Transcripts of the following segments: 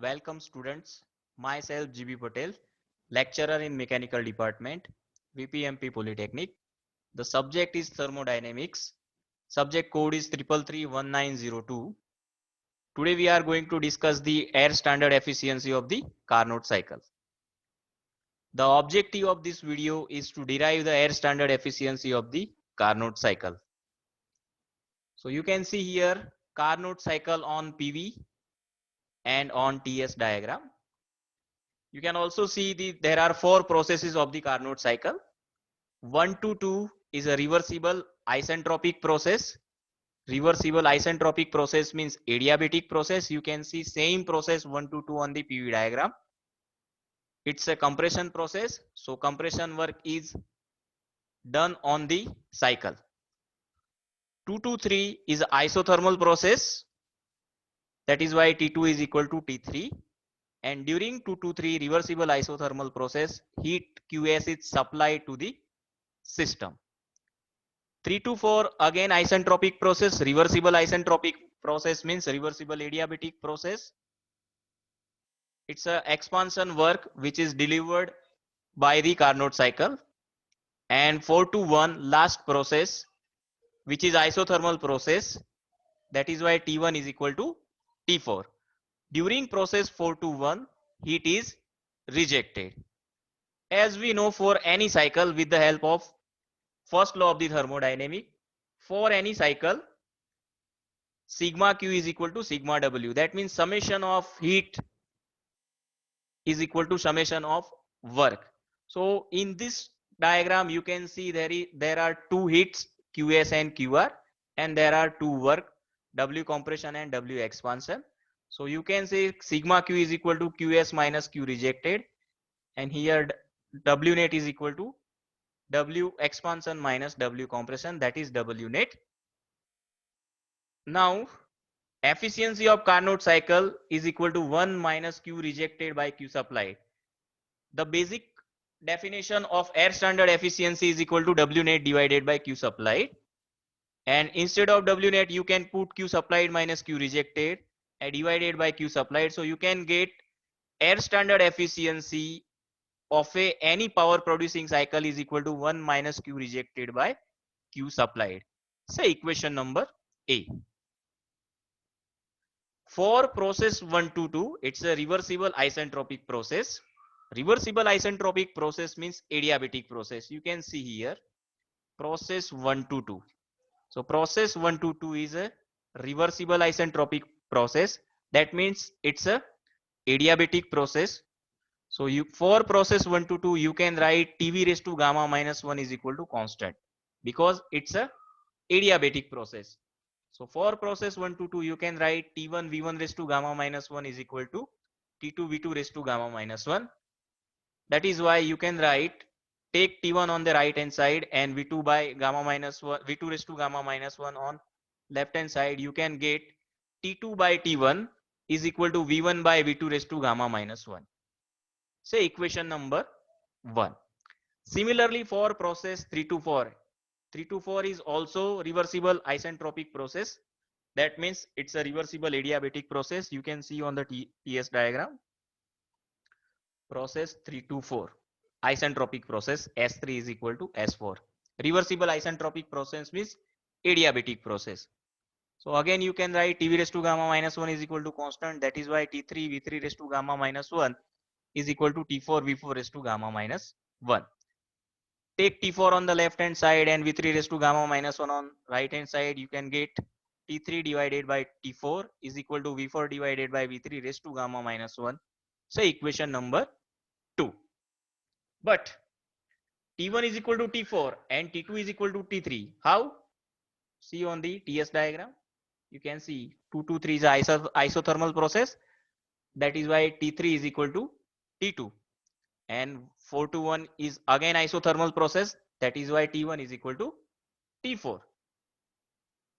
Welcome students. Myself GB Patel, lecturer in Mechanical Department, VPMP Polytechnic. The subject is Thermodynamics. Subject code is 3331902. Today we are going to discuss the air standard efficiency of the Carnot cycle. The objective of this video is to derive the air standard efficiency of the Carnot cycle. So you can see here Carnot cycle on PV and on TS diagram. You can also see there are four processes of the Carnot cycle. 1 to 2 is a reversible isentropic process. Reversible isentropic process means adiabatic process. You can see same process 1 to 2 on the PV diagram. It's a compression process. So compression work is done on the cycle. 2 to 3 is isothermal process. That is why T2 is equal to T3. And during 2 to 3 reversible isothermal process, heat QS is supplied to the system. 3 to 4 again isentropic process. Reversible isentropic process means reversible adiabatic process. It's a expansion work which is delivered by the Carnot cycle. And 4 to 1 last process which is isothermal process. That is why T1 is equal to T4. During process 4 to 1 heat is rejected. As we know, for any cycle, with the help of first law of the thermodynamic, for any cycle sigma q is equal to sigma w. That means summation of heat is equal to summation of work. So in this diagram you can see there are two heats QS and QR, and there are two work W compression and W expansion. So you can say sigma q is equal to QS minus Q rejected, and here W net is equal to W expansion minus W compression, that is W net. Now efficiency of Carnot cycle is equal to 1 minus Q rejected by Q supplied. The basic definition of air standard efficiency is equal to W net divided by Q supplied. And instead of W net, you can put Q supplied minus Q rejected and divided by Q supplied. So you can get air standard efficiency of any power producing cycle is equal to 1 minus Q rejected by Q supplied. Say equation number A. For process 1 to 2, it's a reversible isentropic process. Reversible isentropic process means adiabatic process. You can see here process 1 to 2. So process 1 to 2 is a reversible isentropic process. That means it's a adiabatic process. So for process 1 to 2 you can write TV raised to gamma minus 1 is equal to constant, because it's a adiabatic process. So for process 1 to 2 you can write T1 V1 raised to gamma minus 1 is equal to T2 V2 raised to gamma minus 1. That is why you can write, take T1 on the right hand side and V2 by gamma minus 1, V2 raised to gamma minus 1 on left hand side. You can get T2 by T1 is equal to V1 by V2 raised to gamma minus 1. Say equation number 1. Similarly for process 3 to 4. 3 to 4 is also reversible isentropic process. That means it's a reversible adiabatic process. You can see on the TS diagram. Process 3 to 4. Isentropic process S3 is equal to S4. Reversible isentropic process means adiabatic process. So again you can write TV raised to gamma minus 1 is equal to constant. That is why T3 V3 raised to gamma minus 1 is equal to T4 V4 raised to gamma minus 1. Take T4 on the left hand side and V3 raised to gamma minus 1 on right hand side. You can get T3 divided by T4 is equal to V4 divided by V3 raised to gamma minus 1. So equation number 2. But T1 is equal to T4 and T2 is equal to T3. How? See on the TS diagram. You can see 2 to 3 is isothermal process. That is why T3 is equal to T2. And 4 to 1 is again isothermal process. That is why T1 is equal to T4.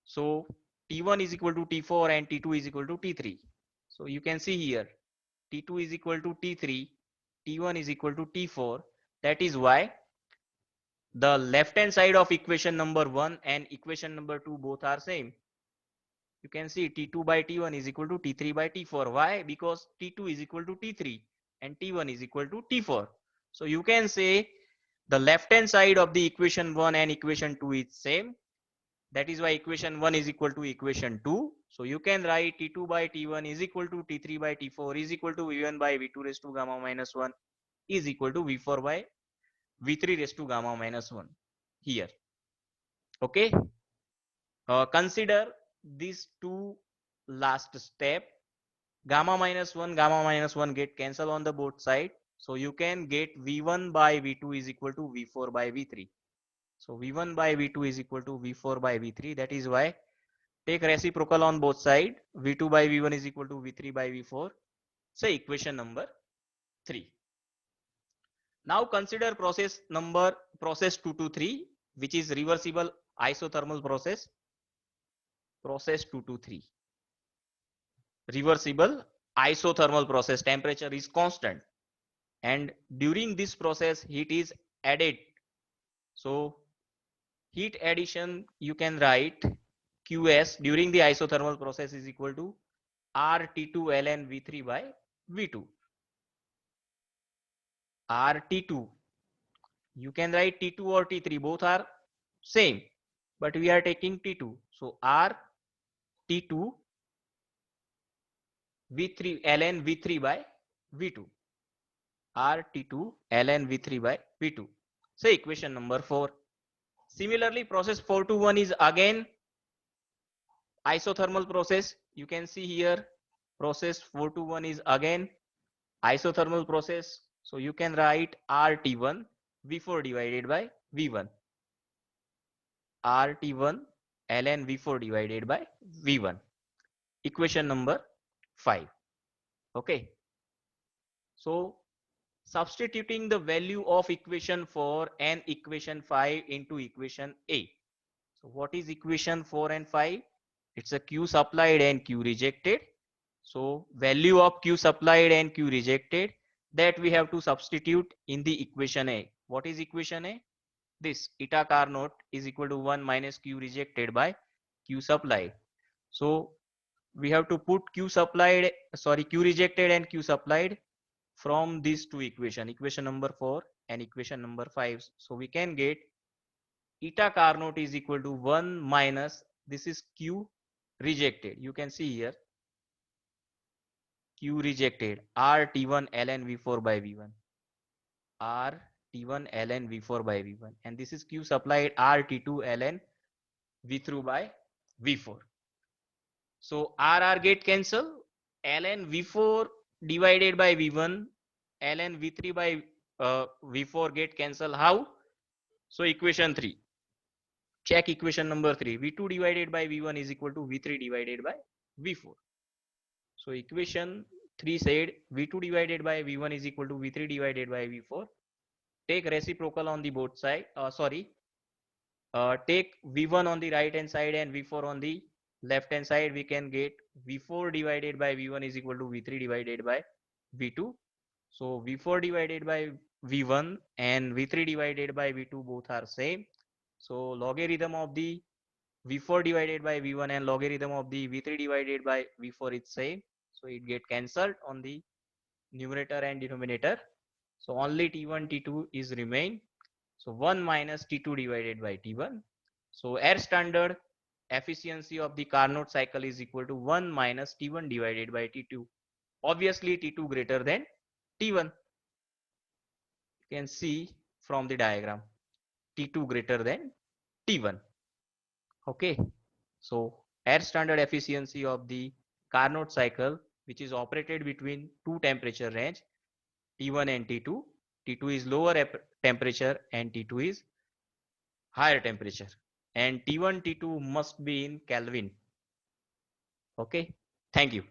So T1 is equal to T4 and T2 is equal to T3. So you can see here T2 is equal to T3, T1 is equal to T4. That is why the left hand side of equation number 1 and equation number 2 both are same. you can see T2 by T1 is equal to T3 by T4. Why? Because T2 is equal to T3 and T1 is equal to T4. So you can say the left hand side of the equation 1 and equation 2 is same. That is why equation 1 is equal to equation 2. So you can write T2 by T1 is equal to T3 by T4 is equal to V1 by V2 raised to gamma minus 1 is equal to V4 by V3 raised to gamma minus 1 here. Okay. Consider these two last step. Gamma minus 1 get cancel on the both side. So you can get V1 by V2 is equal to V4 by V3. So V1 by V2 is equal to V4 by V3. That is why take reciprocal on both side. V2 by V1 is equal to V3 by V4. So equation number 3. Now consider process 2 to 3, which is reversible isothermal process. Process 2 to 3. Reversible isothermal process, temperature is constant, and during this process heat is added. So heat addition you can write Qs during the isothermal process is equal to RT2 ln V3 by V2. RT2 you can write T2 or T3, both are same, but we are taking T2. So R T2 V3 ln V3 by V2. RT2 ln V3 by V2. So equation number 4. Similarly, process 4 to 1 is again isothermal process. You can see here process 4 to 1 is again isothermal process. So you can write RT1 V4 divided by V1. RT1 ln V4 divided by V1. Equation number 5. Okay. So substituting the value of equation 4 and equation 5 into equation A. So what is equation 4 and 5? It's a Q supplied and Q rejected. So value of Q supplied and Q rejected, that we have to substitute in the equation A. What is equation A? This eta Carnot is equal to 1 minus Q rejected by Q supplied. So we have to put Q rejected and Q supplied from these two equation, equation number 4 and equation number 5. So we can get eta Carnot is equal to 1 minus, this is Q rejected. You can see here Q rejected RT1 ln V4 by V1. RT1 ln V4 by V1. And this is Q supplied RT2 ln V3 by V4. So RR get cancel. Ln V4 divided by V1. Ln V3 by V4 get cancel. How? So equation 3. Check equation number 3. V2 divided by V1 is equal to V3 divided by V4. So equation 3 said V2 divided by V1 is equal to V3 divided by V4. Take reciprocal on the both side. Take V1 on the right hand side and V4 on the left hand side. We can get V4 divided by V1 is equal to V3 divided by V2. So V4 divided by V1 and V3 divided by V2 both are same. So logarithm of the V4 divided by V1 and logarithm of the V3 divided by V4 is same. So it get cancelled on the numerator and denominator. So only T1, T2 is remain. So 1 minus T2 divided by T1. So air standard efficiency of the Carnot cycle is equal to 1 minus T1 divided by T2. Obviously T2 greater than T1. You can see from the diagram T2 greater than T1. Okay. So air standard efficiency of the Carnot cycle, which is operated between two temperature range T1 and T2. T2 is lower temperature and T2 is higher temperature, and T1 T2 must be in Kelvin. Okay, thank you.